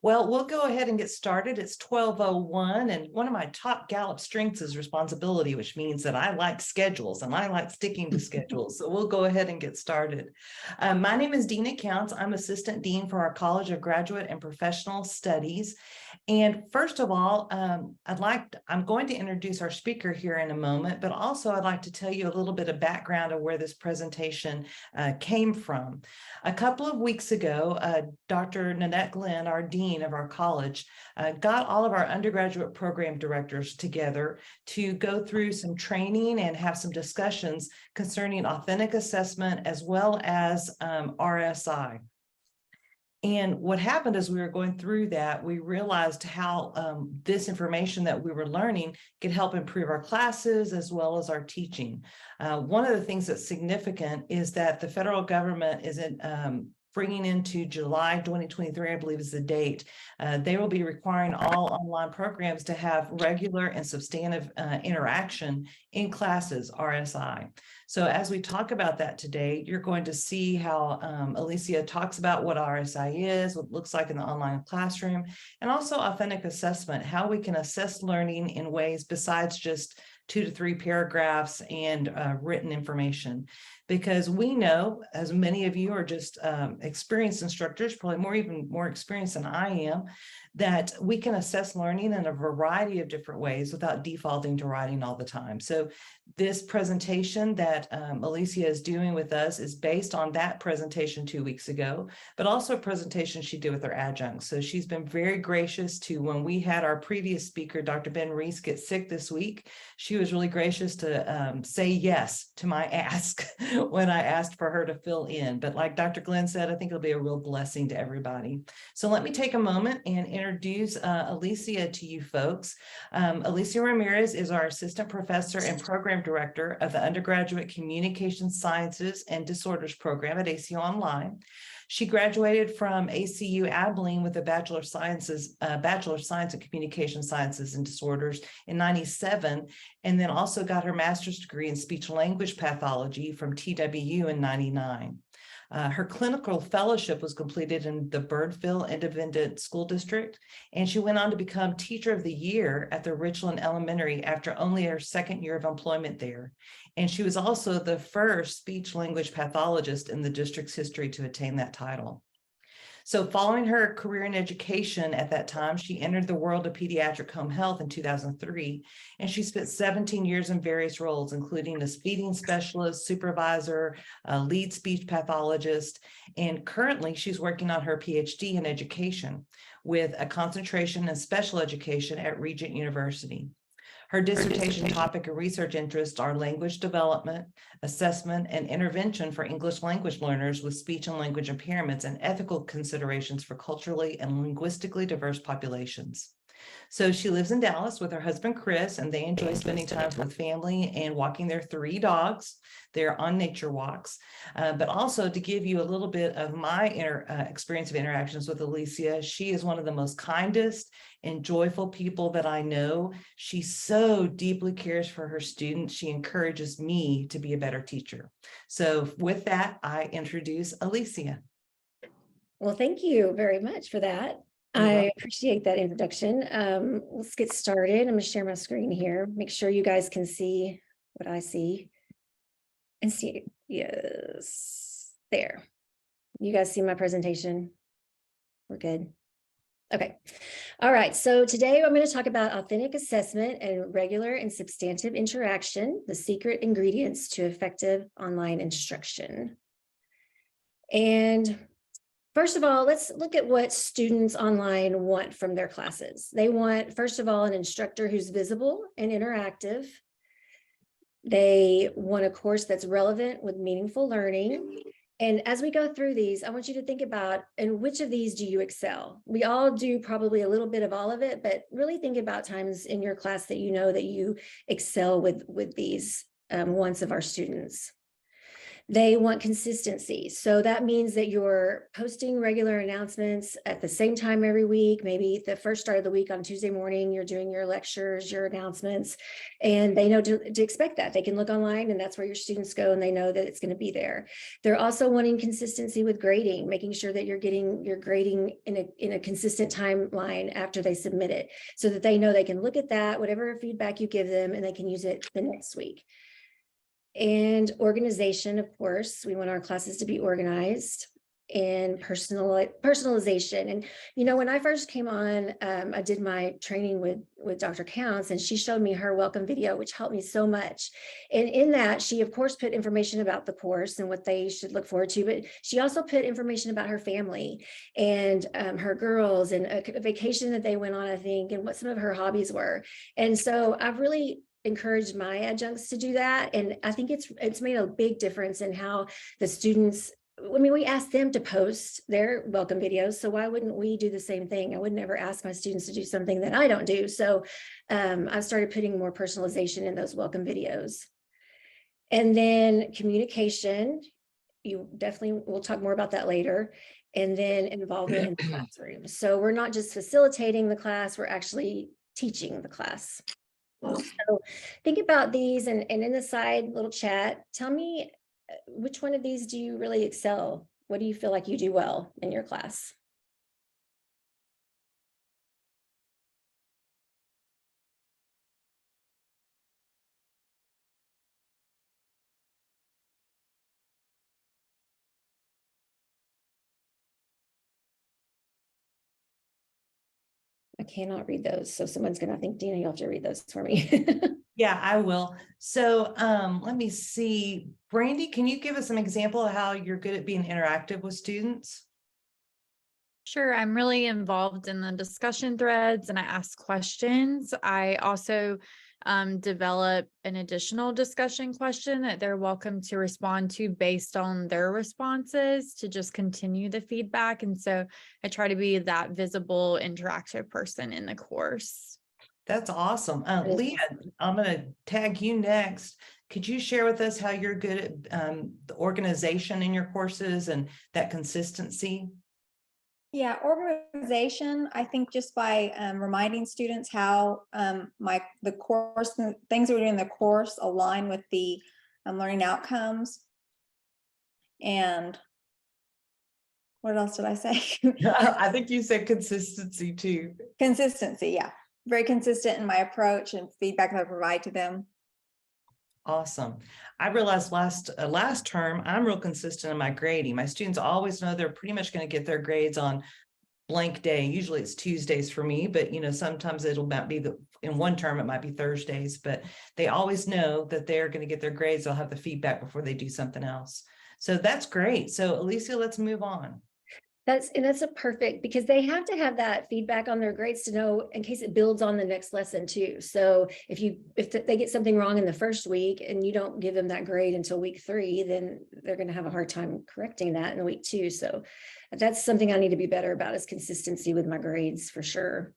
Well, we'll go ahead and get started. It's 12:01, and one of my top Gallup strengths is responsibility, which means that I like schedules and I like sticking to schedules. So we'll go ahead and get started. My name is Dina Counts. I'm Assistant Dean for our College of Graduate and Professional Studies. And first of all, I'm going to introduce our speaker here in a moment, but also I'd like to tell you a little bit of background of where this presentation came from. A couple of weeks ago, Dr. Nanette Glenn, our dean of our college, got all of our undergraduate program directors together to go through some training and have some discussions concerning authentic assessment as well as RSI. And what happened as we were going through that, we realized how this information that we were learning could help improve our classes as well as our teaching. One of the things that's significant is that the federal government is bringing into July 2023, I believe is the date, they will be requiring all online programs to have regular and substantive interaction in classes, RSI. So as we talk about that today, you're going to see how Alicia talks about what RSI is, what it looks like in the online classroom, and also authentic assessment, how we can assess learning in ways besides just 2 to 3 paragraphs and written information. Because we know, as many of you are just experienced instructors, probably even more experienced than I am, that we can assess learning in a variety of different ways without defaulting to writing all the time. So this presentation that Alicia is doing with us is based on that presentation 2 weeks ago, but also a presentation she did with her adjuncts. So she's been very gracious to, when we had our previous speaker, Dr. Ben Reese, get sick this week, she was really gracious to say yes to my ask when I asked for her to fill in. But like Dr. Glenn said, I think it'll be a real blessing to everybody. So let me take a moment and introduce Alicia to you folks. Alicia Ramirez is our assistant professor and program director of the undergraduate communication sciences and disorders program at ACU Online. She graduated from ACU Abilene with a Bachelor of Science in Communication Sciences and Disorders in '97, and then also got her master's degree in speech and language pathology from TWU in '99. Her clinical fellowship was completed in the Birdville Independent School District, and she went on to become Teacher of the Year at the Richland Elementary after only her second year of employment there. And she was also the first speech language pathologist in the district's history to attain that title. So following her career in education at that time, she entered the world of pediatric home health in 2003, and she spent 17 years in various roles, including a feeding specialist, supervisor, lead speech pathologist, and currently she's working on her PhD in education with a concentration in special education at Regent University. Her dissertation topic and research interests are language development, assessment, and intervention for English language learners with speech and language impairments and ethical considerations for culturally and linguistically diverse populations. So she lives in Dallas with her husband, Chris, and they enjoy spending time with family and walking their 3 dogs. They're on nature walks. But also to give you a little bit of my experience of interactions with Alicia, she is one of the most kindest and joyful people that I know. She so deeply cares for her students. She encourages me to be a better teacher. So with that, I introduce Alicia. Well, thank you very much for that. I appreciate that introduction. Let's get started. I'm going to share my screen here. Make sure you guys can see what I see. And see, yes, there. You guys see my presentation? We're good. Okay. All right. So today I'm going to talk about authentic assessment and regular and substantive interaction, the secret ingredients to effective online instruction. And first of all, let's look at what students online want from their classes. They want, first of all, an instructor who's visible and interactive. They want a course that's relevant with meaningful learning. And as we go through these, I want you to think about, in which of these do you excel? We all do probably a little bit of all of it, but really think about times in your class that you know that you excel with these wants of our students. They want consistency. So that means that you're posting regular announcements at the same time every week. Maybe the first start of the week on Tuesday morning, you're doing your lectures, your announcements, and they know to expect that. They can look online and that's where your students go and they know that it's going to be there. They're also wanting consistency with grading, making sure that you're getting your grading in a consistent timeline after they submit it, so that they know they can look at that, whatever feedback you give them, and they can use it the next week. And organization, of course, we want our classes to be organized, and personalization. And, you know, when I first came on, I did my training with Dr. Counts, and she showed me her welcome video, which helped me so much. And in that, she, of course, put information about the course and what they should look forward to, but she also put information about her family and her girls and a vacation that they went on, I think, and what some of her hobbies were. And so I've really encouraged my adjuncts to do that. And I think it's made a big difference in how the students, I mean, we ask them to post their welcome videos, so why wouldn't we do the same thing? I would never ask my students to do something that I don't do. So I've started putting more personalization in those welcome videos. And then communication, you definitely, we'll talk more about that later. And then involvement in the classroom. So we're not just facilitating the class, we're actually teaching the class. So think about these, and in the side little chat, tell me which one of these do you really excel? What do you feel like you do well in your class? I cannot read those, so someone's gonna think, Dina, you'll have to read those for me. Yeah, I will. So let me see. Brandy, can you give us an example of how you're good at being interactive with students? Sure, I'm really involved in the discussion threads and I ask questions. I also develop an additional discussion question that they're welcome to respond to based on their responses to just continue the feedback. And so I try to be that visible, interactive person in the course. That's awesome. Leah, I'm going to tag you next. Could you share with us how you're good at the organization in your courses and that consistency? Yeah, organization, I think just by reminding students how the course, the things that we do in the course align with the learning outcomes. And what else did I say? I think you said consistency too. Consistency, yeah. Very consistent in my approach and feedback that I provide to them. Awesome. I realized last term, I'm real consistent in my grading. My students always know they're pretty much going to get their grades on blank day. Usually it's Tuesdays for me, but you know, sometimes it'll not be in one term, it might be Thursdays, but they always know that they're going to get their grades. They'll have the feedback before they do something else. So that's great. So Alicia, let's move on. That's a perfect, because they have to have that feedback on their grades to know in case it builds on the next lesson too. So if they get something wrong in the first week and you don't give them that grade until week 3, then they're going to have a hard time correcting that in week 2. So that's something I need to be better about, is consistency with my grades for sure.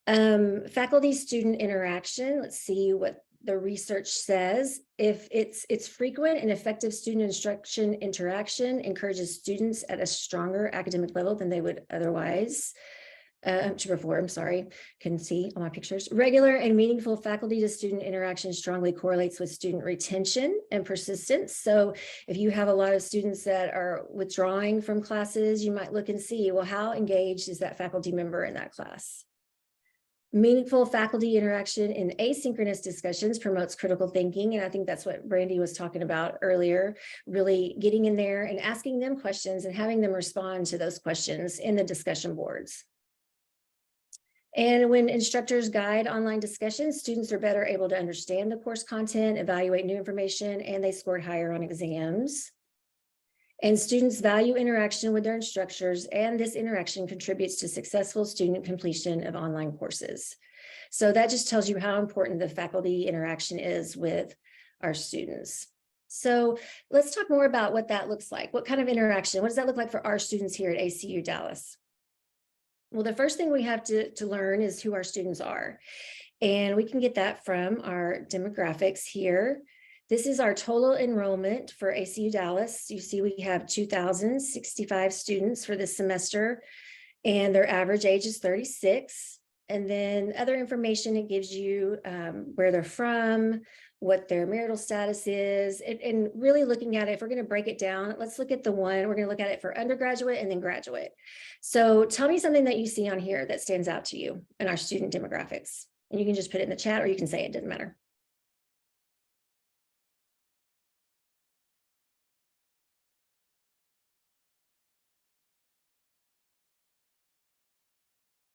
Faculty student interaction. Let's see what the research says. If it's frequent and effective student instruction interaction encourages students at a stronger academic level than they would otherwise to perform, can see all my pictures. Regular and meaningful faculty to student interaction strongly correlates with student retention and persistence. So if you have a lot of students that are withdrawing from classes, you might look and see, well, how engaged is that faculty member in that class? Meaningful faculty interaction in asynchronous discussions promotes critical thinking. And I think that's what Brandy was talking about earlier, really getting in there and asking them questions and having them respond to those questions in the discussion boards. And when instructors guide online discussions, students are better able to understand the course content, evaluate new information, and they scored higher on exams. And students value interaction with their instructors, and this interaction contributes to successful student completion of online courses. So that just tells you how important the faculty interaction is with our students. So let's talk more about what that looks like. What kind of interaction? What does that look like for our students here at ACU Dallas? Well, the first thing we have to learn is who our students are. And we can get that from our demographics here. This is our total enrollment for ACU Dallas. You see, we have 2,065 students for this semester, and their average age is 36. And then other information, it gives you where they're from, what their marital status is, and really looking at it, if we're going to break it down, let's look at the one, we're going to look at it for undergraduate and then graduate. So tell me something that you see on here that stands out to you in our student demographics. And you can just put it in the chat, or you can say it, doesn't matter.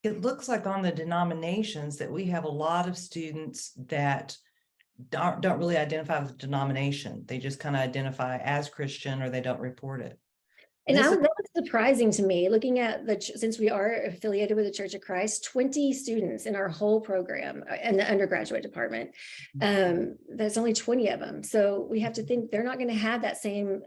It looks like on the denominations that we have a lot of students that don't really identify with the denomination. They just kind of identify as Christian, or they don't report it. And This that is- was surprising to me, looking at since we are affiliated with the Church of Christ, 20 students in our whole program in the undergraduate department. There's only 20 of them. So we have to think they're not going to have that same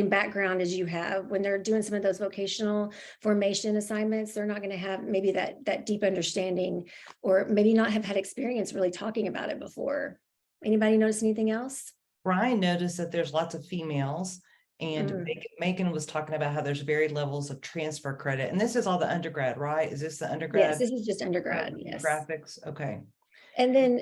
background as you have when they're doing some of those vocational formation assignments. They're not going to have maybe that deep understanding, or maybe not have had experience really talking about it before. Anybody notice anything else? Brian noticed that there's lots of females, and Megan was talking about how there's varied levels of transfer credit. And this is all the undergrad, right? Is this the undergrad? Yes, this is just undergrad. Yes. Graphics. Okay. And then,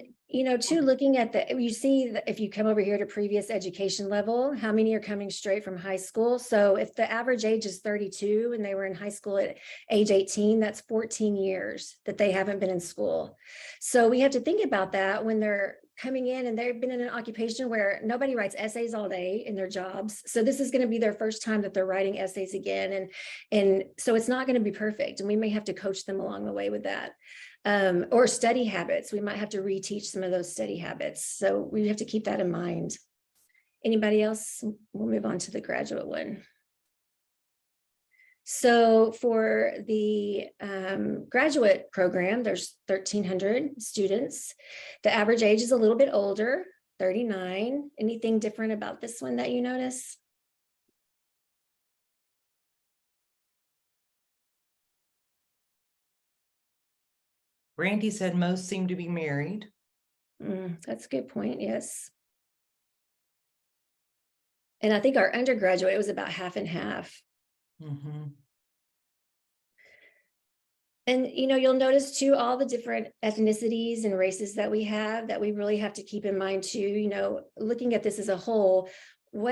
too, looking at you see that if you come over here to previous education level, how many are coming straight from high school? So if the average age is 32 and they were in high school at age 18, that's 14 years that they haven't been in school. So we have to think about that when they're coming in and they've been in an occupation where nobody writes essays all day in their jobs. So this is going to be their first time that they're writing essays again. And so it's not going to be perfect. And we may have to coach them along the way with that. Or study habits. We might have to reteach some of those study habits. So we have to keep that in mind. Anybody else? We'll move on to the graduate one. So for the graduate program, there's 1,300 students. The average age is a little bit older, 39. Anything different about this one that you notice? Randy said most seem to be married. That's a good point. Yes. And I think our undergraduate, it was about half and half. And, you'll notice too, all the different ethnicities and races that we have that we really have to keep in mind too, looking at this as a whole.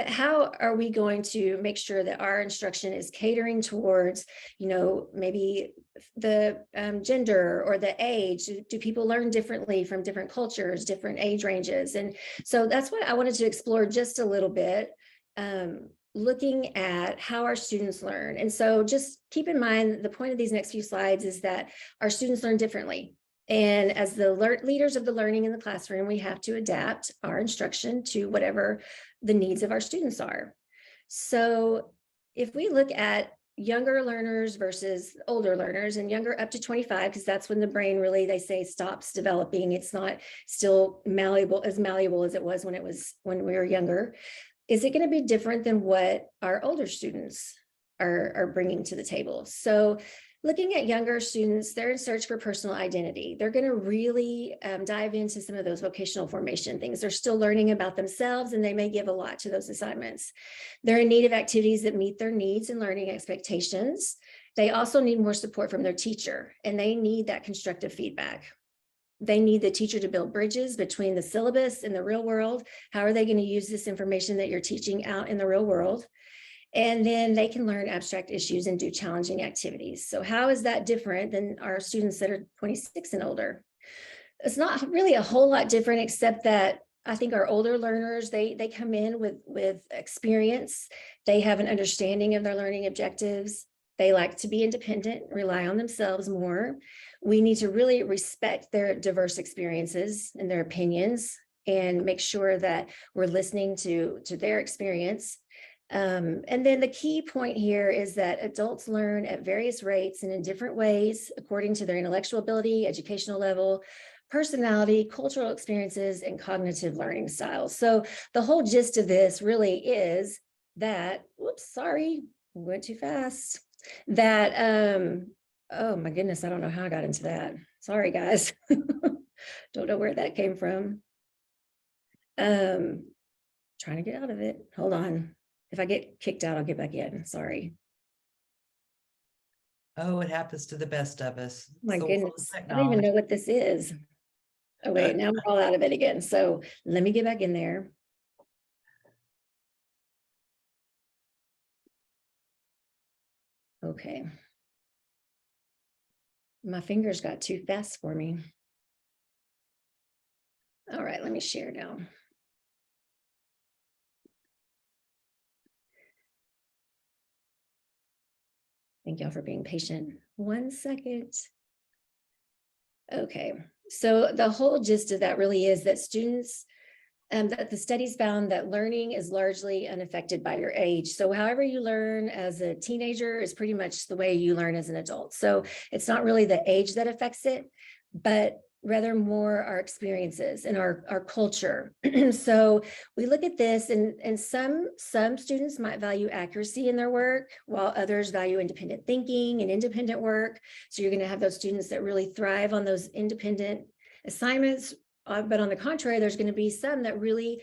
How are we going to make sure that our instruction is catering towards, maybe the gender or the age? Do people learn differently from different cultures, different age ranges? And so that's what I wanted to explore just a little bit, looking at how our students learn. And so just keep in mind, the point of these next few slides is that our students learn differently. And as the leaders of the learning in the classroom, we have to adapt our instruction to whatever the needs of our students are. So if we look at younger learners versus older learners, and younger up to 25, because that's when the brain really, they say, stops developing. It's not still malleable as it was when we were younger. Is it going to be different than what our older students are bringing to the table? So looking at younger students, they're in search for personal identity. They're going to really dive into some of those vocational formation things. They're still learning about themselves, and they may give a lot to those assignments. They're in need of activities that meet their needs and learning expectations. They also need more support from their teacher, and they need that constructive feedback. They need the teacher to build bridges between the syllabus and the real world. How are they going to use this information that you're teaching out in the real world? And then they can learn abstract issues and do challenging activities. So how is that different than our students that are 26 and older? It's not really a whole lot different, except that I think our older learners, they come in with experience. They have an understanding of their learning objectives. They like to be independent, rely on themselves more. We need to really respect their diverse experiences and their opinions, and make sure that we're listening to their experience. And then the key point here is that adults learn at various rates and in different ways according to their intellectual ability, educational level, personality, cultural experiences, and cognitive learning styles. So the whole gist of this really is that, went too fast. That, oh my goodness, I don't know how I got into that. Sorry, guys. Don't know where that came from. Trying to get out of it. Hold on. If I get kicked out, I'll get back in. Sorry. Oh, it happens to the best of us. It's My the world of goodness. I don't even technology. know what this is. Oh, wait, now we're all out of it again. So let me get back in there. Okay. My fingers got too fast for me. All right, let me share now. Thank y'all for being patient. 1 second. Okay, so the whole gist of that really is that students, that the studies found that learning is largely unaffected by your age. So however you learn as a teenager is pretty much the way you learn as an adult. So it's not really the age that affects it, but rather more our experiences and our culture. So we look at this, and some students might value accuracy in their work, while others value independent thinking and independent work. So you're going to have those students that really thrive on those independent assignments. But on the contrary, there's going to be some that really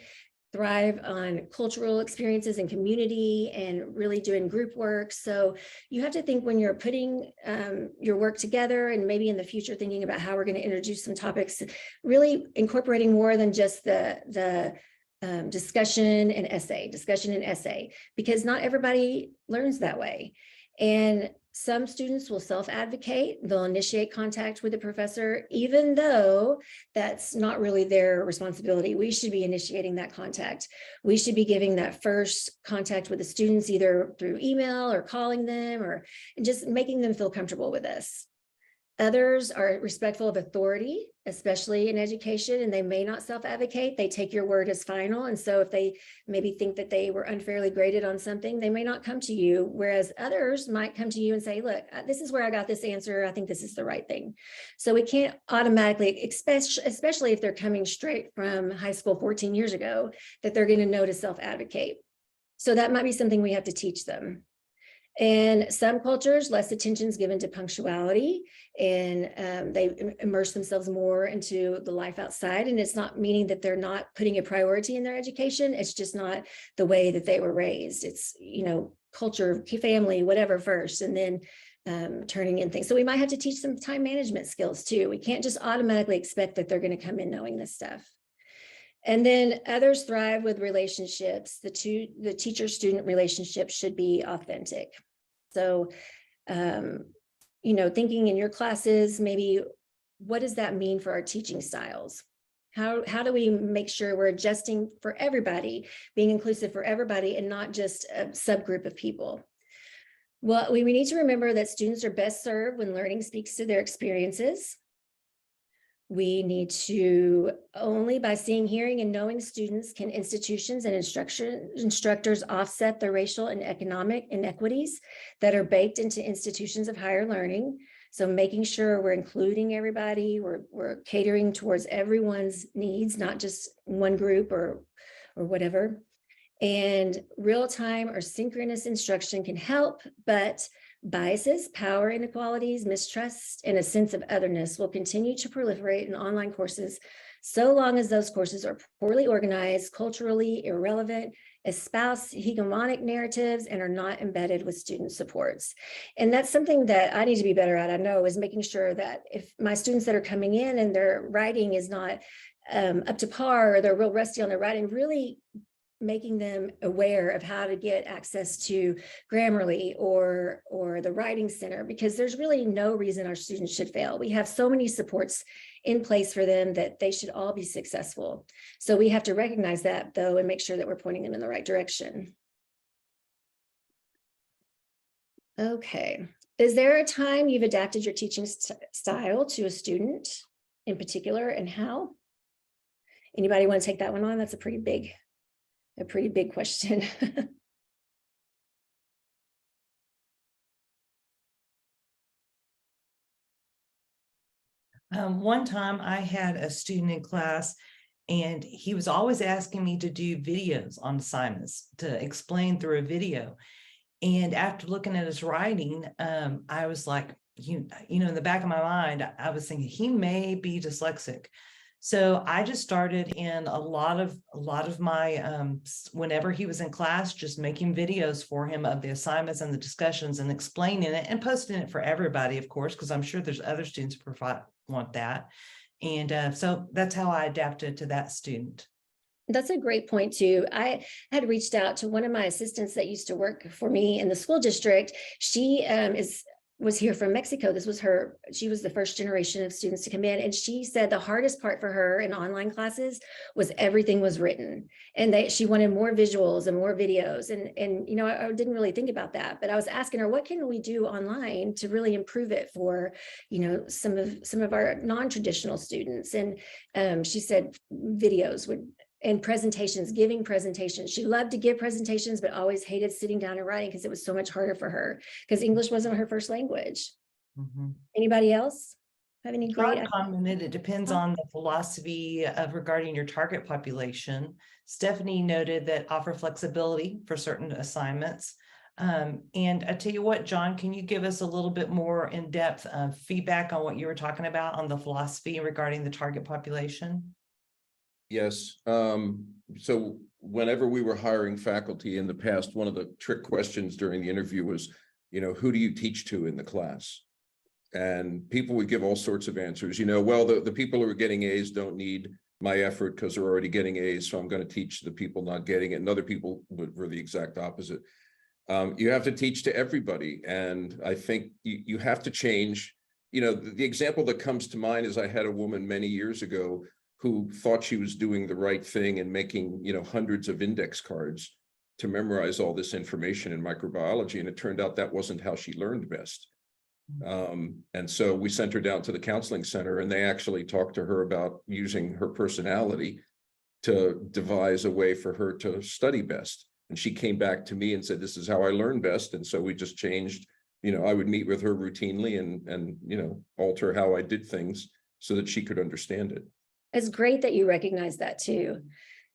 thrive on cultural experiences and community and really doing group work. So you have to think when you're putting your work together, and maybe in the future thinking about how we're going to introduce some topics, really incorporating more than just the discussion and essay, because not everybody learns that way. And some students will self-advocate, they'll initiate contact with the professor, even though that's not really their responsibility. We should be initiating that contact. We should be giving that first contact with the students, either through email or calling them, or just making them feel comfortable with us. Others are respectful of authority, especially in education, and they may not self-advocate. They take your word as final. And so if they maybe think that they were unfairly graded on something, they may not come to you. Whereas others might come to you and say, look, this is where I got this answer. I think this is the right thing. So we can't automatically, especially if they're coming straight from high school 14 years ago, that they're going to know to self-advocate. So that might be something we have to teach them. In some cultures, less attention is given to punctuality, and they immerse themselves more into the life outside. And it's not meaning that they're not putting a priority in their education. It's just not the way that they were raised. It's, culture, family, whatever first, and then turning in things. So we might have to teach some time management skills too. We can't just automatically expect that they're going to come in knowing this stuff. And then others thrive with relationships. The teacher-student relationship should be authentic. So, thinking in your classes, maybe what does that mean for our teaching styles? How do we make sure we're adjusting for everybody, being inclusive for everybody, and not just a subgroup of people? Well, we need to remember that students are best served when learning speaks to their experiences. We need to, only by seeing, hearing, and knowing students can institutions and instructors offset the racial and economic inequities that are baked into institutions of higher learning. So making sure we're including everybody, we're catering towards everyone's needs, not just one group or whatever. And real-time or synchronous instruction can help, but biases, power inequalities, mistrust, and a sense of otherness will continue to proliferate in online courses so long as those courses are poorly organized, culturally irrelevant, espouse hegemonic narratives, and are not embedded with student supports. And that's something that I need to be better at, I know, is making sure that if my students that are coming in and their writing is not up to par, or they're real rusty on their writing, really making them aware of how to get access to Grammarly or the Writing Center, because there's really no reason our students should fail. We have so many supports in place for them that they should all be successful. So we have to recognize that, though, and make sure that we're pointing them in the right direction. Okay. Is there a time you've adapted your teaching style to a student in particular, and how? Anybody want to take that one on? That's a pretty big question. One time I had a student in class, and he was always asking me to do videos on assignments, to explain through a video. And after looking at his writing, I was like, in the back of my mind, I was thinking he may be dyslexic. So I just started in a lot of my, whenever he was in class, just making videos for him of the assignments and the discussions and explaining it and posting it for everybody, of course, because I'm sure there's other students who want that. And so that's how I adapted to that student. That's a great point too. I had reached out to one of my assistants that used to work for me in the school district. She was here from Mexico. She was the first generation of students to come in. And she said the hardest part for her in online classes was everything was written, and she wanted more visuals and more videos. And I didn't really think about that, but I was asking her, what can we do online to really improve it for, some of our non-traditional students? And she said videos and presentations, giving presentations. She loved to give presentations, but always hated sitting down and writing because it was so much harder for her because English wasn't her first language. Mhm. Anybody else have any great? John commented, it depends on the philosophy of regarding your target population. Stephanie noted that offer flexibility for certain assignments. And I tell you what, John, can you give us a little bit more in-depth feedback on what you were talking about on the philosophy regarding the target population? Yes. So whenever we were hiring faculty in the past, one of the trick questions during the interview was, who do you teach to in the class? And people would give all sorts of answers, well, the people who are getting A's don't need my effort because they're already getting A's. So I'm going to teach the people not getting it. And other people were the exact opposite. You have to teach to everybody. And I think you have to change. The example that comes to mind is I had a woman many years ago who thought she was doing the right thing and making, hundreds of index cards to memorize all this information in microbiology. And it turned out that wasn't how she learned best. And so we sent her down to the counseling center, and they actually talked to her about using her personality to devise a way for her to study best. And she came back to me and said, this is how I learn best. And so we just changed, I would meet with her routinely and alter how I did things so that she could understand it. It's great that you recognize that too,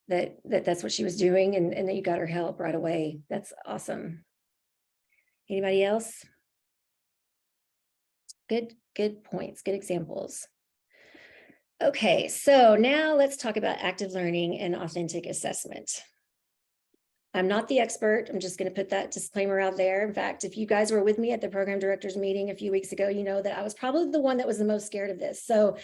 that's what she was doing, and that you got her help right away. That's awesome. Anybody else? Good points, good examples. Okay, so now let's talk about active learning and authentic assessment. I'm not the expert. I'm just going to put that disclaimer out there. In fact, if you guys were with me at the program directors meeting a few weeks ago, you know that I was probably the one that was the most scared of this. So,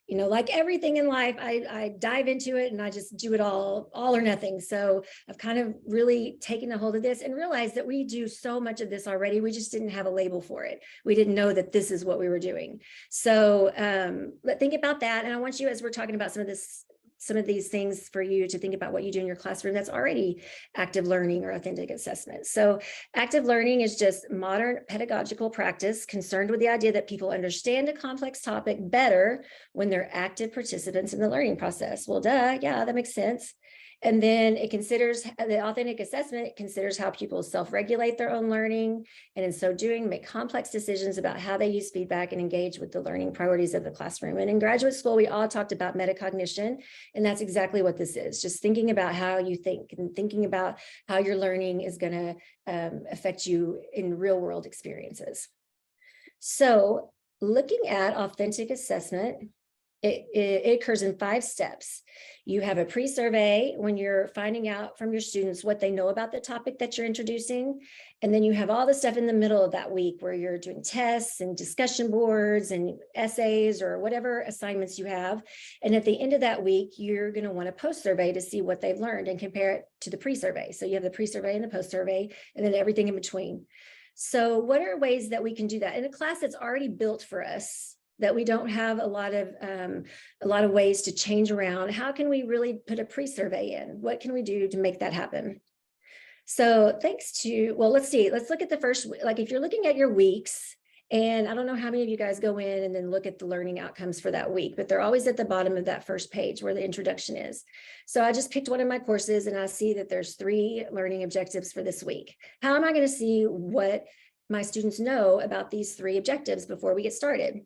like everything in life, I dive into it and I just do it all or nothing. So I've kind of really taken a hold of this and realized that we do so much of this already. We just didn't have a label for it. We didn't know that this is what we were doing. So think about that. And I want you, as we're talking about some of these things, for you to think about what you do in your classroom that's already active learning or authentic assessment. So active learning is just modern pedagogical practice concerned with the idea that people understand a complex topic better when they're active participants in the learning process. Well, duh, yeah, that makes sense. And then it considers the authentic assessment. It considers how pupils self-regulate their own learning, and in so doing, make complex decisions about how they use feedback and engage with the learning priorities of the classroom. And in graduate school, we all talked about metacognition, and that's exactly what this is. Just thinking about how you think and thinking about how your learning is going to affect you in real world experiences. So looking at authentic assessment, it occurs in 5 steps. You have a pre-survey when you're finding out from your students what they know about the topic that you're introducing. And then you have all the stuff in the middle of that week where you're doing tests and discussion boards and essays or whatever assignments you have. And at the end of that week, you're going to want a post-survey to see what they've learned and compare it to the pre-survey. So you have the pre-survey and the post-survey, and then everything in between. So what are ways that we can do that in a class that's already built for us, that we don't have a lot of ways to change around? How can we really put a pre-survey in? What can we do to make that happen? So let's see, let's look at the first, like if you're looking at your weeks, and I don't know how many of you guys go in and then look at the learning outcomes for that week, but they're always at the bottom of that first page where the introduction is. So I just picked one of my courses and I see that there's 3 learning objectives for this week. How am I going to see what my students know about these 3 objectives before we get started?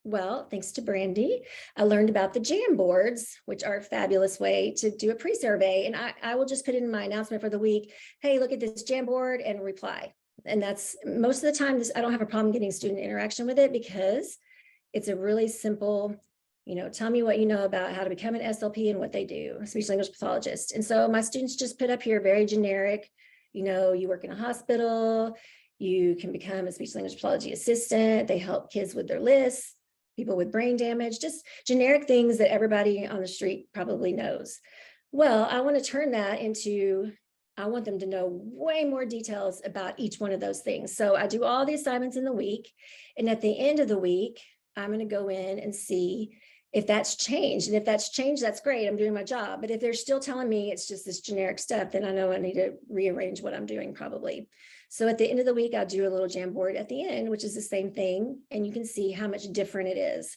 Well, thanks to Brandy, I learned about the Jamboards, which are a fabulous way to do a pre-survey. And I will just put in my announcement for the week, hey, look at this Jamboard and reply. And that's most of the time, I don't have a problem getting student interaction with it because it's a really simple Tell me what you know about how to become an SLP and what they do, speech language pathologist. And so my students just put up here very generic, you work in a hospital, you can become a speech language pathology assistant. They help kids with their lists, people with brain damage, just generic things that everybody on the street probably knows. Well, I want to turn that into, I want them to know way more details about each one of those things. So I do all the assignments in the week. And at the end of the week, I'm going to go in and see if that's changed. And if that's changed, that's great. I'm doing my job. But if they're still telling me it's just this generic stuff, then I know I need to rearrange what I'm doing probably. So at the end of the week, I'll do a little Jamboard at the end, which is the same thing. And you can see how much different it is.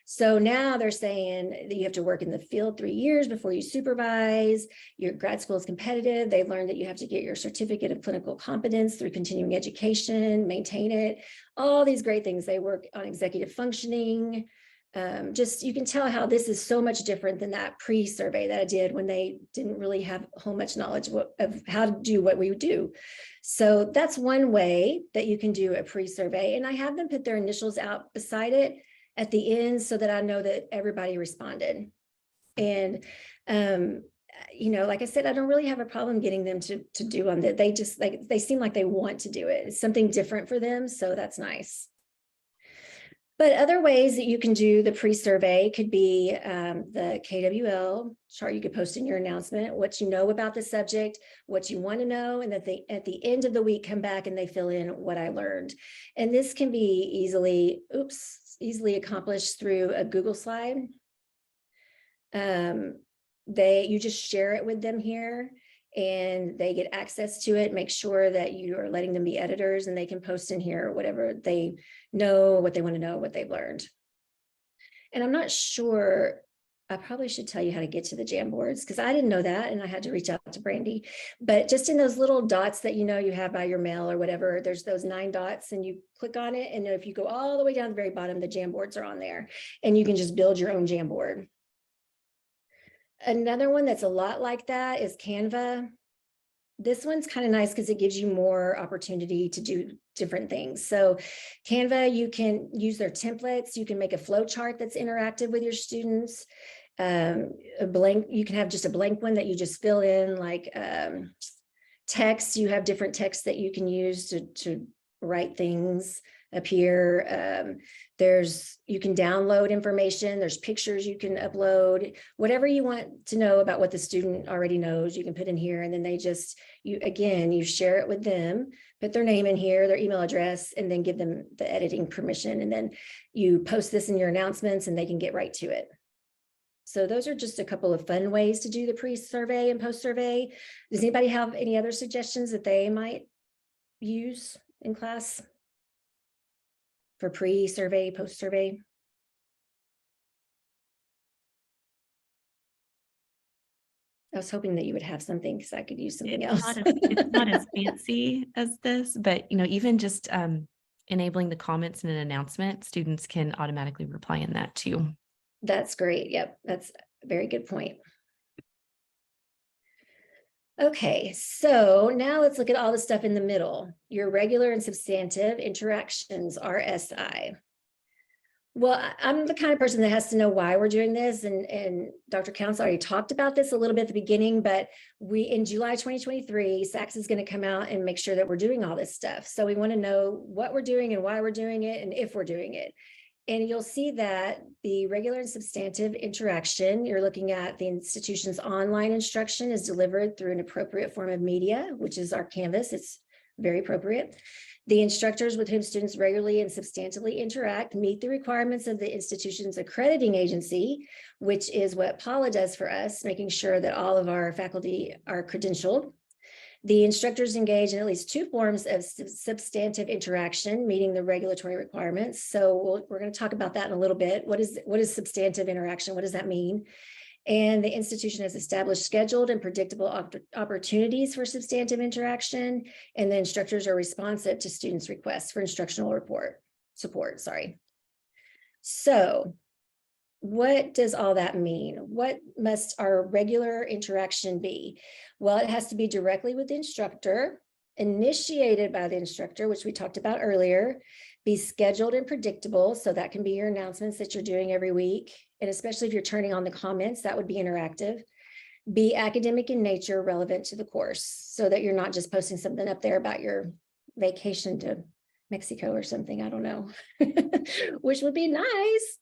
So now they're saying that you have to work in the field 3 years before you supervise. Your grad school is competitive. They've learned that you have to get your certificate of clinical competence through continuing education, maintain it, all these great things. They work on executive functioning. Just you can tell how this is so much different than that pre-survey that I did when they didn't really have a whole much knowledge of how to do what we would do. So that's one way that you can do a pre-survey. And I have them put their initials out beside it at the end so that I know that everybody responded. And, like I said, I don't really have a problem getting them to do on that. They just they seem like they want to do it. It's something different for them. So that's nice. But other ways that you can do the pre-survey could be the KWL chart you could post in your announcement, what you know about the subject, what you want to know, and that they at the end of the week come back and they fill in what I learned. And this can be easily accomplished through a Google slide. You just share it with them here and they get access to it. Make sure that you are letting them be editors and they can post in here whatever they know, what they want to know, what they've learned. And I'm not sure, I probably should tell you how to get to the Jamboards because I didn't know that and I had to reach out to Brandy. But just in those little dots that you have by your mail or whatever, there's those 9 dots and you click on it. And if you go all the way down to the very bottom, the Jamboards are on there and you can just build your own Jamboard. Another one that's a lot like that is Canva. This one's kind of nice because it gives you more opportunity to do different things. So Canva, you can use their templates. You can make a flow chart that's interactive with your students. You can have just a blank one that you just fill in like text. You have different texts that you can use to write things up here. You can download information. There's pictures you can upload, whatever you want to know about what the student already knows, you can put in here. And then you share it with them, put their name in here, their email address, and then give them the editing permission. And then you post this in your announcements and they can get right to it. So those are just a couple of fun ways to do the pre-survey and post-survey. Does anybody have any other suggestions that they might use in class for pre-survey, post-survey? I was hoping that you would have something because I could use something else. It's not as fancy as this, but even just enabling the comments in an announcement, students can automatically reply in that too. That's great. Yep, that's a very good point. Okay, so now let's look at all the stuff in the middle. Your regular and substantive interactions, RSI. Well, I'm the kind of person that has to know why we're doing this, and Dr. Counts already talked about this a little bit at the beginning, but in July 2023, SACS is going to come out and make sure that we're doing all this stuff. So we want to know what we're doing and why we're doing it and if we're doing it. And you'll see that the regular and substantive interaction, you're looking at the institution's online instruction is delivered through an appropriate form of media, which is our Canvas. It's very appropriate. The instructors with whom students regularly and substantively interact meet the requirements of the institution's accrediting agency, which is what Paula does for us, making sure that all of our faculty are credentialed. The instructors engage in at least 2 forms of substantive interaction, meeting the regulatory requirements. So we're going to talk about that in a little bit. What is substantive interaction? What does that mean? And the institution has established scheduled and predictable opportunities for substantive interaction, and the instructors are responsive to students' requests for instructional support. So what does all that mean? What must our regular interaction be? Well, it has to be directly with the instructor, initiated by the instructor, which we talked about earlier, be scheduled and predictable. So that can be your announcements that you're doing every week. and especially if you're turning on the comments, that would be interactive. Be academic in nature, relevant to the course, so that you're not just posting something up there about your vacation to Mexico or something, I don't know, which would be nice.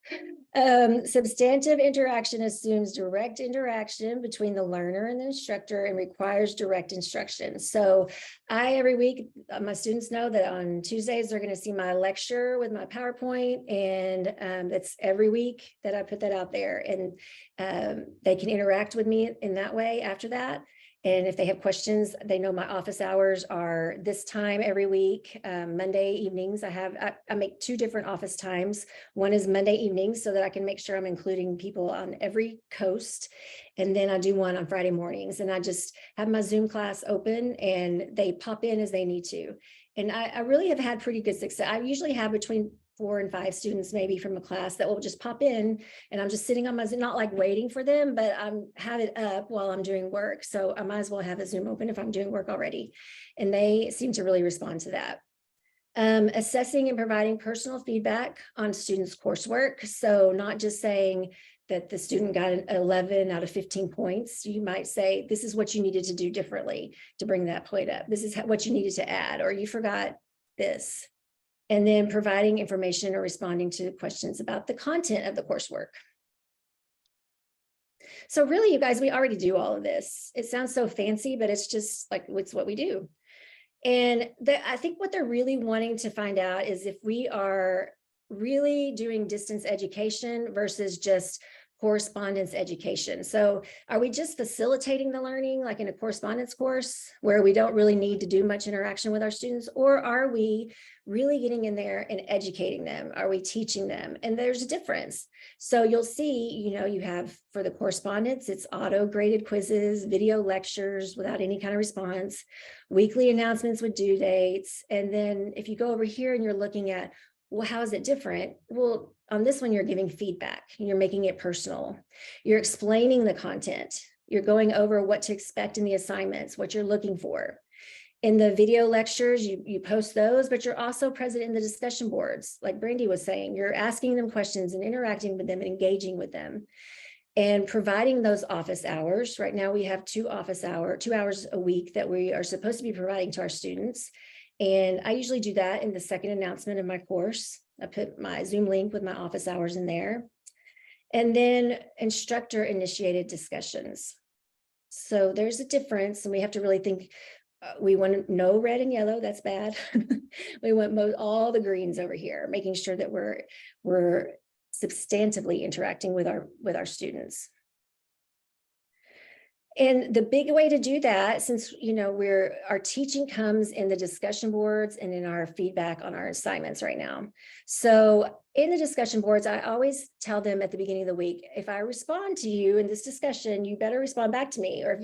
Substantive interaction assumes direct interaction between the learner and the instructor and requires direct instruction. So every week, my students know that on Tuesdays, they're going to see my lecture with my PowerPoint, and that's every week that I put that out there, and they can interact with me in that way after that. And if they have questions, they know my office hours are this time every week, Monday evenings. I make 2 different office times. One is Monday evenings so that I can make sure I'm including people on every coast. And then I do one on Friday mornings, and I just have my Zoom class open and they pop in as they need to. And I really have had pretty good success. I usually have between 4 and 5 students maybe from a class that will just pop in, and I'm just sitting on my Zoom, not like waiting for them, but I'm have it up while I'm doing work. So I might as well have a Zoom open if I'm doing work already. And they seem to really respond to that. Assessing and providing personal feedback on students' coursework. So not just saying that the student got an 11 out of 15 points. You might say, this is what you needed to do differently to bring that point up. This is what you needed to add, or you forgot this. And then providing information or responding to questions about the content of the coursework. So really, you guys, we already do all of this. It sounds so fancy, but it's just like, it's what we do. And I think what they're really wanting to find out is if we are really doing distance education versus just correspondence education. So are we just facilitating the learning like in a correspondence course where we don't really need to do much interaction with our students, or are we really getting in there and educating them? Are we teaching them? And there's a difference. So you'll see, you have for the correspondence, it's auto graded quizzes, video lectures without any kind of response, weekly announcements with due dates. And then if you go over here and you're looking at, well, how is it different? Well, on this one, you're giving feedback. You're making it personal. You're explaining the content. You're going over what to expect in the assignments, what you're looking for. In the video lectures, you post those, but you're also present in the discussion boards. Like Brandy was saying, you're asking them questions and interacting with them and engaging with them and providing those office hours. Right now, we have 2 hours a week that we are supposed to be providing to our students. And I usually do that in the second announcement of my course. I put my Zoom link with my office hours in there. And then instructor initiated discussions. So there's a difference, and we have to really think, we want no red and yellow, that's bad. We want all the greens over here, making sure that we're substantively interacting with our students. And the big way to do that, since our teaching comes in the discussion boards and in our feedback on our assignments right now. So in the discussion boards, I always tell them at the beginning of the week, if I respond to you in this discussion, you better respond back to me. Or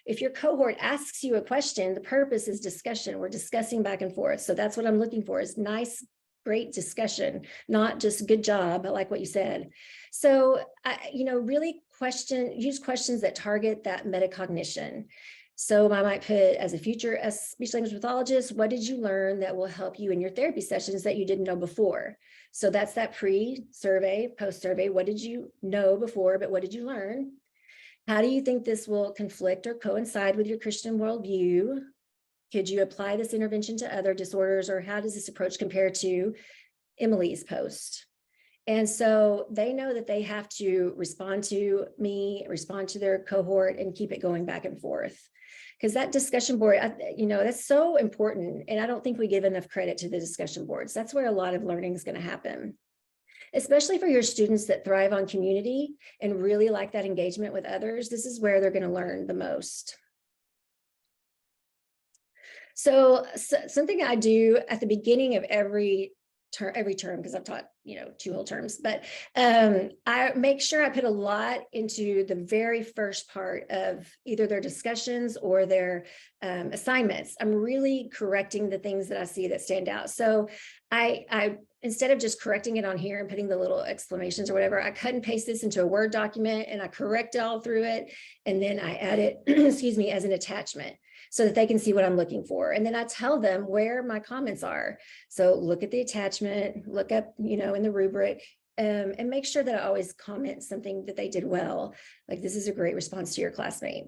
if your cohort asks you a question, the purpose is discussion. We're discussing back and forth. So that's what I'm looking for, is nice, great discussion, not just good job, I like what you said. So, really use questions that target that metacognition. So I might put, as a future speech language pathologist, what did you learn that will help you in your therapy sessions that you didn't know before? So that's that pre-survey, post-survey. What did you know before, but what did you learn? How do you think this will conflict or coincide with your Christian worldview? Could you apply this intervention to other disorders, or how does this approach compare to Emily's post? And so they know that they have to respond to me, respond to their cohort, and keep it going back and forth. Because that discussion board, that's so important. And I don't think we give enough credit to the discussion boards. That's where a lot of learning is going to happen, especially for your students that thrive on community and really like that engagement with others. This is where they're going to learn the most. So something I do at the beginning of every term, because I've taught 2 whole terms, but I make sure I put a lot into the very first part of either their discussions or their assignments. I'm really correcting the things that I see that stand out. So I instead of just correcting it on here and putting the little exclamations or whatever, I cut and paste this into a Word document and I correct all through it, and then I add it excuse me, as an attachment, so that they can see what I'm looking for. And then I tell them where my comments are. So look at the attachment, look up, in the rubric, and make sure that I always comment something that they did well. Like, this is a great response to your classmate.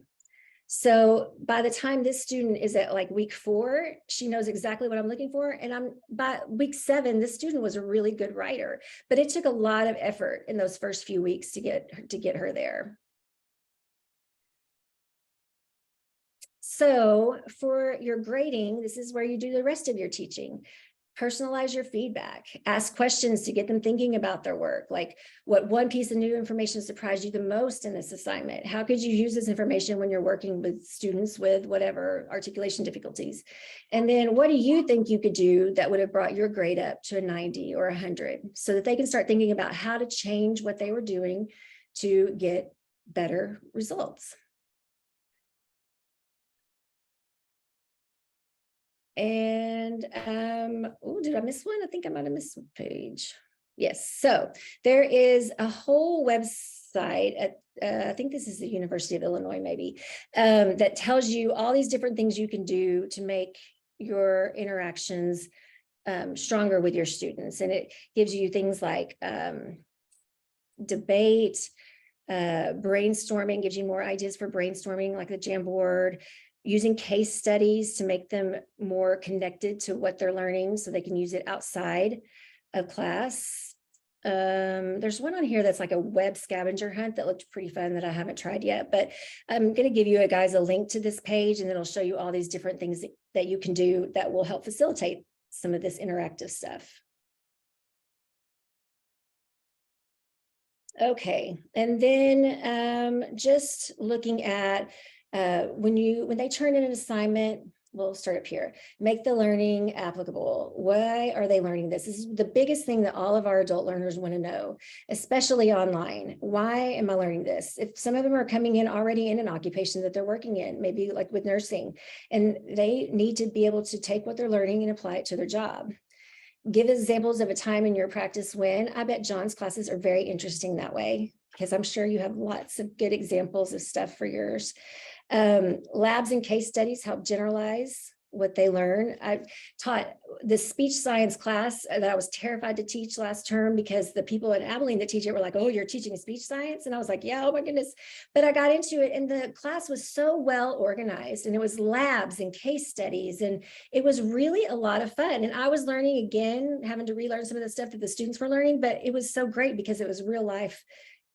So by the time this student is at like week 4, she knows exactly what I'm looking for. And by week 7, this student was a really good writer, but it took a lot of effort in those first few weeks to get her there. So for your grading, this is where you do the rest of your teaching. Personalize your feedback, ask questions to get them thinking about their work. Like, what one piece of new information surprised you the most in this assignment? How could you use this information when you're working with students with whatever articulation difficulties? And then what do you think you could do that would have brought your grade up to a 90 or 100, so that they can start thinking about how to change what they were doing to get better results? And oh, did I miss one? I think I might have missed one page. Yes, so there is a whole website at I think this is the University of Illinois, maybe, that tells you all these different things you can do to make your interactions stronger with your students. And it gives you things like debate, brainstorming, gives you more ideas for brainstorming, like the Jamboard, using case studies to make them more connected to what they're learning so they can use it outside of class. There's one on here that's like a web scavenger hunt that looked pretty fun that I haven't tried yet, but I'm going to give you guys a link to this page, and it'll show you all these different things that you can do that will help facilitate some of this interactive stuff. Okay, and then just looking at when they turn in an assignment, we'll start up here. Make the learning applicable. Why are they learning this? This is the biggest thing that all of our adult learners want to know, especially online. Why am I learning this? If some of them are coming in already in an occupation that they're working in, maybe like with nursing, and they need to be able to take what they're learning and apply it to their job. Give examples of a time in your practice when. I bet John's classes are very interesting that way, because I'm sure you have lots of good examples of stuff for yours. Labs and case studies help generalize what they learn. I taught the speech science class that I was terrified to teach last term, because the people in Abilene that teach it were like, oh, you're teaching speech science? And I was like, yeah, oh my goodness. But I got into it, and the class was so well organized, and it was labs and case studies, and it was really a lot of fun. And I was learning again, having to relearn some of the stuff that the students were learning, but it was so great because it was real life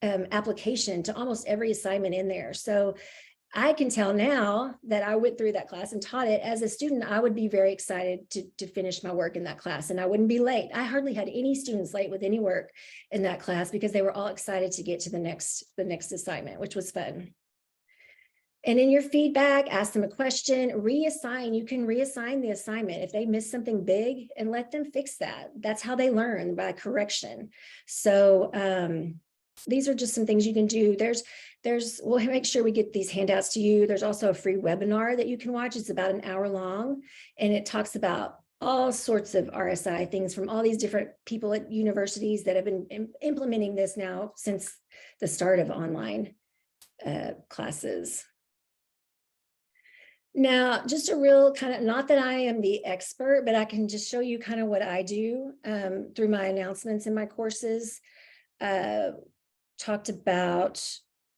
application to almost every assignment in there. So I can tell now that I went through that class and taught it. As a student, I would be very excited to finish my work in that class, and I wouldn't be late. I hardly had any students late with any work in that class, because they were all excited to get to the next assignment, which was fun. And in your feedback, ask them a question, reassign. You can reassign the assignment if they miss something big, and let them fix that. That's how they learn, by correction. So these are just some things you can do. We'll make sure we get these handouts to you. There's also a free webinar that you can watch. It's about an hour long, and it talks about all sorts of RSI things from all these different people at universities that have been implementing this now since the start of online classes. Now, just a real kind of, not that I am the expert, but I can just show you kind of what I do through my announcements in my courses. Talked about,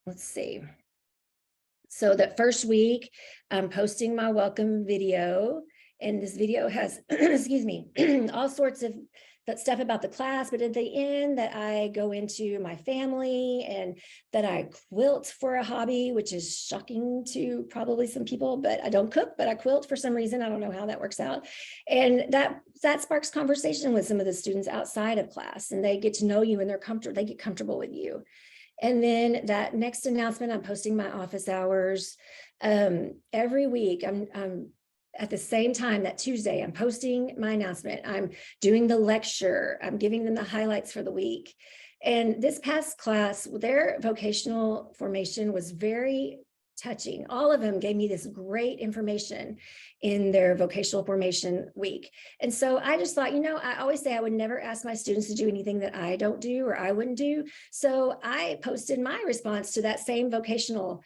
let's see. So that first week, I'm posting my welcome video, and this video has, excuse me, all sorts of that stuff about the class, but at the end that I go into my family, and that I quilt for a hobby, which is shocking to probably some people, but I don't cook, but I quilt for some reason. I don't know how that works out. And that sparks conversation with some of the students outside of class, and they get to know you, and they get comfortable with you. And then that next announcement, I'm posting my office hours. Every week, I'm at the same time, that Tuesday, I'm posting my announcement. I'm doing the lecture. I'm giving them the highlights for the week. And this past class, their vocational formation was very touching. All of them gave me this great information in their vocational formation week. And so I just thought, I always say I would never ask my students to do anything that I don't do or I wouldn't do. So I posted my response to that same vocational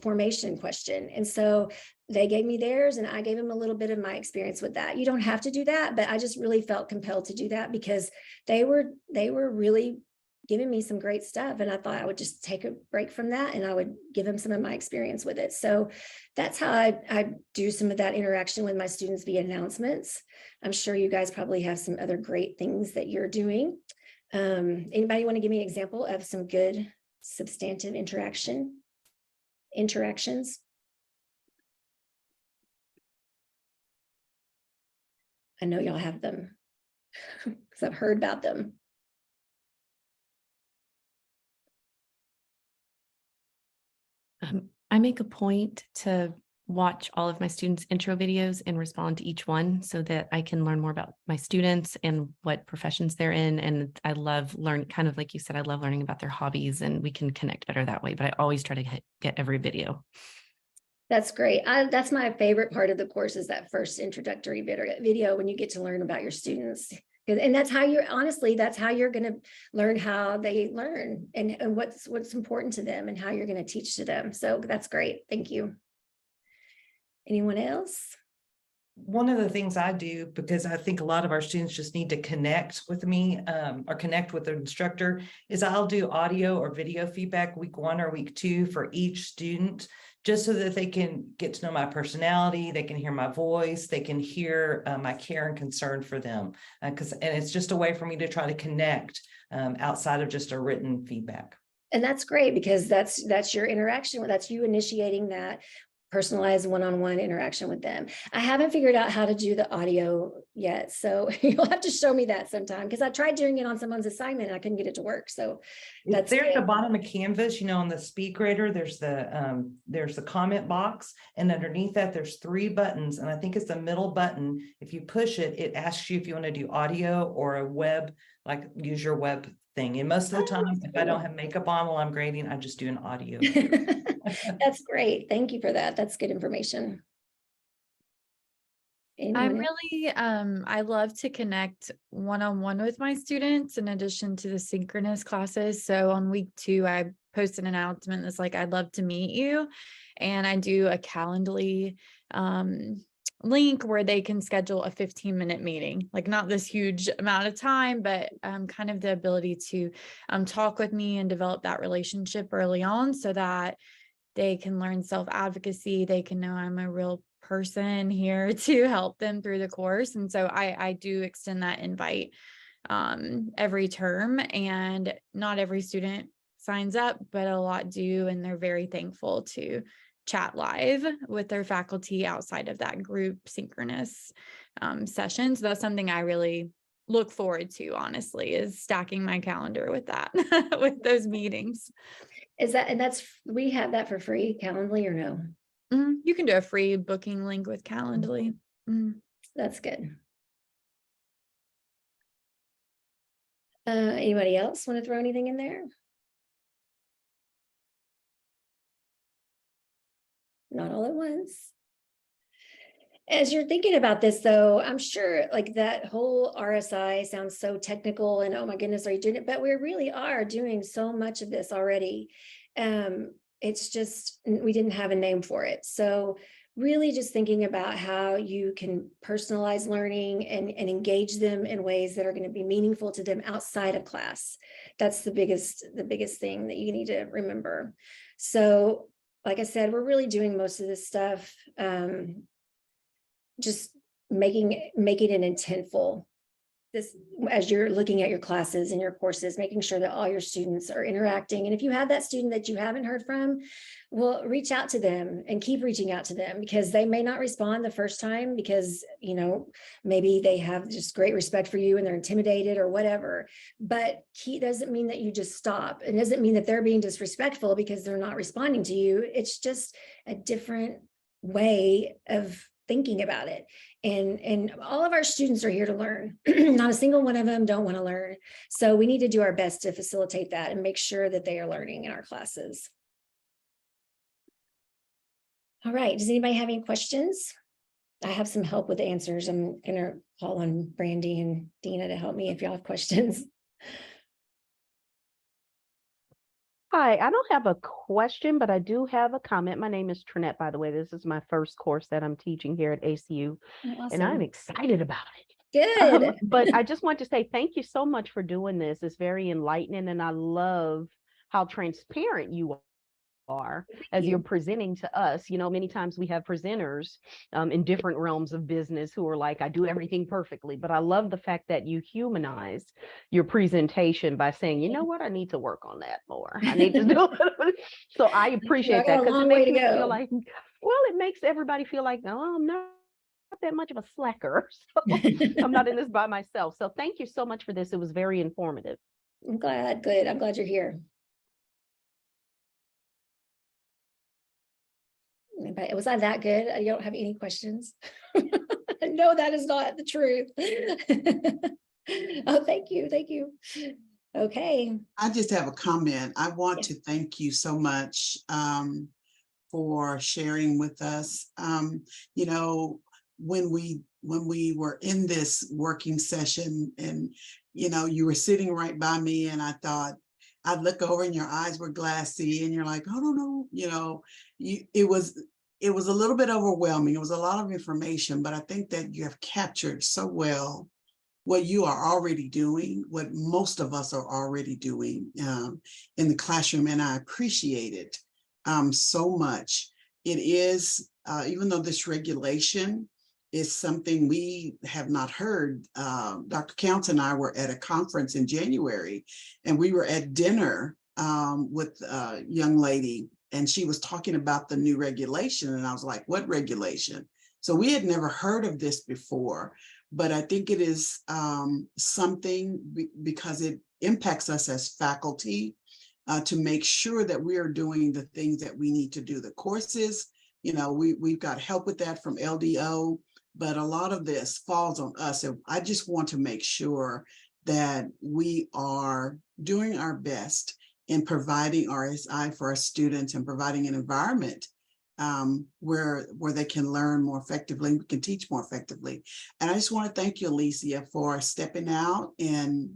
formation question. And so they gave me theirs and I gave them a little bit of my experience with that. You don't have to do that, but I just really felt compelled to do that because they were really giving me some great stuff. And I thought I would just take a break from that and I would give them some of my experience with it. So that's how I do some of that interaction with my students via announcements. I'm sure you guys probably have some other great things that you're doing. Anybody want to give me an example of some good substantive interactions? I know y'all have them because I've heard about them. I make a point to watch all of my students' intro videos and respond to each one so that I can learn more about my students and what professions they're in. And I love kind of like you said, I love learning about their hobbies and we can connect better that way. But I always try to get every video. That's great. That's my favorite part of the course is that first introductory video when you get to learn about your students. And that's how that's how you're going to learn how they learn and what's important to them and how you're going to teach to them. So that's great. Thank you. Anyone else? One of the things I do, because I think a lot of our students just need to connect with me or connect with the instructor, is I'll do audio or video feedback week 1 or week 2 for each student, just so that they can get to know my personality, they can hear my voice, they can hear my care and concern for them. And it's just a way for me to try to connect outside of just a written feedback. And that's great because that's your interaction. That's you initiating that personalized one-on-one interaction with them. I haven't figured out how to do the audio yet. So you'll have to show me that sometime because I tried doing it on someone's assignment and I couldn't get it to work. So that's there at the bottom of Canvas, on the speak rater, there's the comment box, and underneath that there's 3 buttons. And I think it's the middle button. If you push it, it asks you if you want to do audio or a web, like use your web thing. And most of the time, if I don't have makeup on while I'm grading, I just do an audio. That's great. Thank you for that. That's good information. I love to connect one-on-one with my students in addition to the synchronous classes. So on week 2, I post an announcement that's like, I'd love to meet you. And I do a Calendly link where they can schedule a 15-minute meeting, like not this huge amount of time, but kind of the ability to talk with me and develop that relationship early on so that they can learn self-advocacy. They can know I'm a real person here to help them through the course. And so I do extend that invite every term, and not every student signs up, but a lot do. And they're very thankful to chat live with their faculty outside of that group synchronous session. So that's something I really look forward to, honestly, is stacking my calendar with that, with those meetings. We have that for free, Calendly, or no? You can do a free booking link with Calendly. That's good. Anybody else want to throw anything in there? Not all at once. As you're thinking about this, though, I'm sure like that whole RSI sounds so technical and oh my goodness, are you doing it? But we really are doing so much of this already. It's just, we didn't have a name for it. So really just thinking about how you can personalize learning and engage them in ways that are going to be meaningful to them outside of class. That's the biggest thing that you need to remember. So like I said, we're really doing most of this stuff, just making it an intentful. This, as you're looking at your classes and your courses, making sure that all your students are interacting. And if you have that student that you haven't heard from, well, reach out to them and keep reaching out to them, because they may not respond the first time because, maybe they have just great respect for you and they're intimidated or whatever. But doesn't mean that you just stop. It doesn't mean that they're being disrespectful because they're not responding to you. It's just a different way of thinking about it. And all of our students are here to learn. Not a single one of them don't want to learn. So we need to do our best to facilitate that and make sure that they are learning in our classes. All right. Does anybody have any questions? I have some help with the answers. I'm going to call on Brandy and Dina to help me if y'all have questions. Hi, I don't have a question, but I do have a comment. My name is Trinette, by the way. This is my first course that I'm teaching here at ACU, and I'm Awesome. excited about it. Good. But I just want to say thank you so much for doing this. It's very enlightening, and I love how transparent you are as you're presenting to us. You know, many times we have presenters in different realms of business who are like, I do everything perfectly. But I love the fact that you humanize your presentation by saying, you know what, I need to work on that more. I need to do it. So I appreciate that, because it makes me feel like, well, it makes everybody feel like, oh, I'm not that much of a slacker. So I'm not in this by myself. So thank you so much for this. It was very informative. I'm glad. Good. I'm glad you're here. But was I that good? You don't have any questions? No, that is not the truth. Oh, thank you. Thank you. Okay. I just have a comment. I want to thank you so much for sharing with us. You know, when we were in this working session, and you know, you were sitting right by me, and I thought I'd look over and your eyes were glassy, and you're like, oh no, you know, it was a little bit overwhelming. It was a lot of information, but I think that you have captured so well what you are already doing, what most of us are already doing in the classroom, and I appreciate it so much. It is, even though this regulation is something we have not heard, Dr. Counts and I were at a conference in January, and we were at dinner with a young lady, and she was talking about the new regulation, and I was like, what regulation? So we had never heard of this before, but I think it is something because it impacts us as faculty to make sure that we are doing the things that we need to do. The courses, you know, we've got help with that from LDO, but a lot of this falls on us. And I just want to make sure that we are doing our best in providing RSI for our students and providing an environment where they can learn more effectively, we can teach more effectively. And I just want to thank you, Alicia, for stepping out and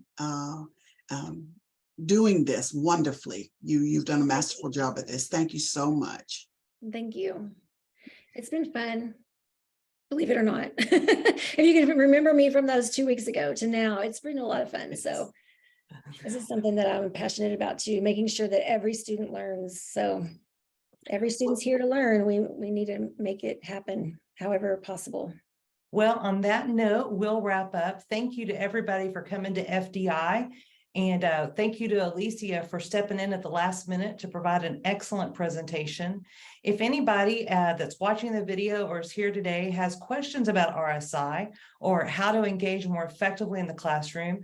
doing this wonderfully. You've done a masterful job at this. Thank you so much. Thank you. It's been fun. Believe it or not. If you can remember me from those 2 weeks ago to now, it's been a lot of fun. So this is something that I'm passionate about too, making sure that every student learns. So every student's here to learn. We need to make it happen however possible. Well, on that note, we'll wrap up. Thank you to everybody for coming to FDI. And thank you to Alicia for stepping in at the last minute to provide an excellent presentation. If anybody that's watching the video or is here today has questions about RSI or how to engage more effectively in the classroom,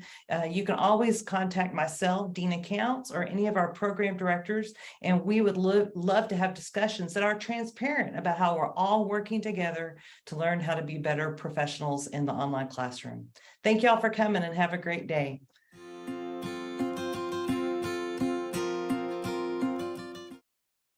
you can always contact myself, Dina Counts, or any of our program directors, and we would love to have discussions that are transparent about how we're all working together to learn how to be better professionals in the online classroom. Thank you all for coming and have a great day.